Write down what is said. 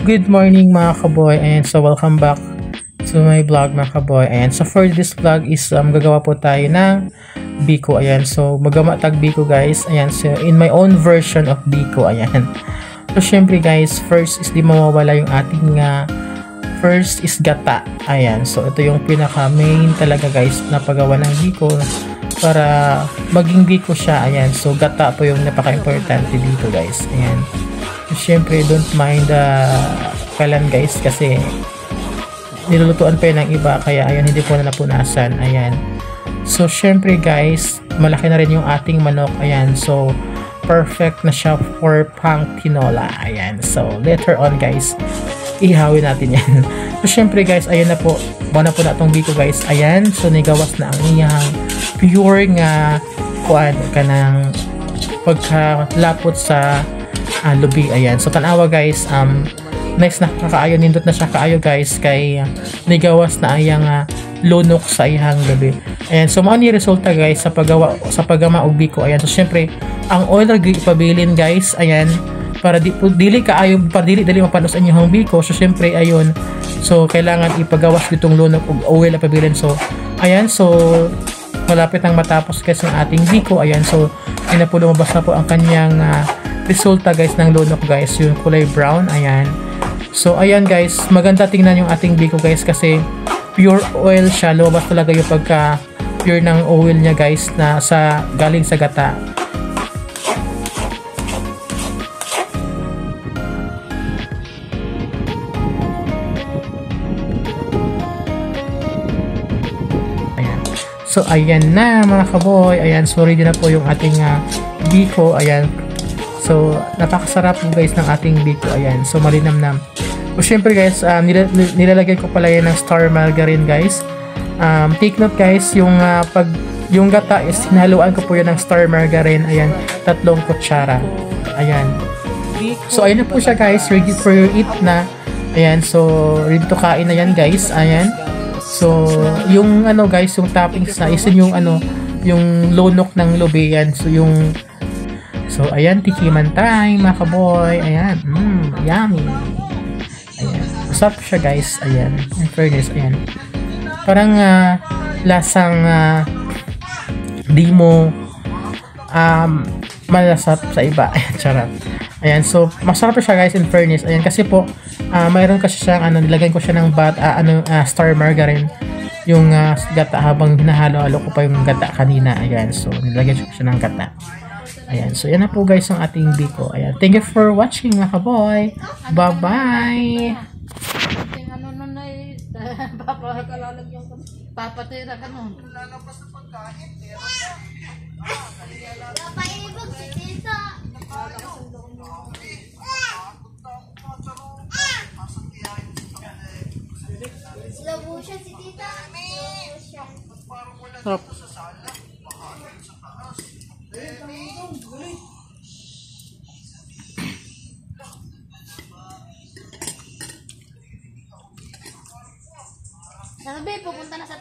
Good morning mga kaboy, and so welcome back to my vlog mga kaboy. And so for this vlog is gagawa po tayo ng biko. Ayan, so magama tag biko guys. Ayan, so in my own version of biko. Ayan, so syempre guys, first is di mawawala yung ating first is gata. Ayan, so ito yung pinaka main talaga guys na paggawa ng biko para maging biko siya. Ayan, so gata po yung napaka-importante dito guys. Ayan, syempre don't mind the kalan guys kasi nilulutuan pa yun ng iba, kaya ayan, hindi po na napunasan. Ayan, so syempre guys, malaki na rin yung ating manok. Ayan, so perfect na siya for pang tinola. Ayan, so later on guys, ihawin natin yan. So syempre guys, ayan na po, na po na itong biko guys. Ayan, so nigawas na ang iyang pure nga kuan ka ng pagkalapot sa lubi. Ayan, so tanawa guys, nice na kakaayo, nindot na siya kaayo guys kay nigawas na ayang lunok sa iyang lubi. Ayan, so mao ni resulta guys sa paggama og biko. Ayan, so syempre ang oil ipabilin guys. Ayan, para dili kaayo, para dili mapanos ang iyong biko. So syempre ayun, so kailangan ipagawas ditong lunok og oil ipabilin. So ayan, so malapit nang matapos guys ang ating biko. Ayan, so ina po lumabas na po ang kanyang resulta guys ng lunok guys, yung kulay brown. Ayan, so ayan guys, maganda tingnan yung ating biko guys kasi pure oil siya, lumabas talaga yung pagka pure ng oil niya guys na galing sa gata. Ayan, so ayan na mga kaboy. Ayan, so ready na po yung ating biko. Ayan, so napakasarap po guys ng ating biko. Ayan, so malinamnam. So syempre guys, nilalagay ko pala yan ng star margarine guys. Take note guys, yung gata is hinaluan ko po yan ng star margarine. Ayan, 3 kutsara. Ayan, so ayun na po siya guys, ready for eat na. Ayan, so ready to kain na yan guys. Ayan, so yung guys, yung toppings na is yung yung lunok ng lubi. Yan, so ayan, tikiman time mga kaboy. Ayan, yummy. Ayan, masarap siya guys. Ayan, in fairness, ayan, parang lasang di mo malasap sa iba. Ayan, charot. Ayan, so masarap siya guys in fairness. Ayan, kasi po mayroon kasi siyang nilagyan ko siya ng star margarine yung gata habang hinahalo-halo ko pa yung gata kanina. Ayan, so nilagyan ko siya ng gata. Ayan, so yan na po guys ang ating biko. Ayan, thank you for watching mga kaboy. Bye bye. Papatira ka nun. Napaibog si Tita. Labo siya si Tita. Sarap. Sabi, pupunta na sa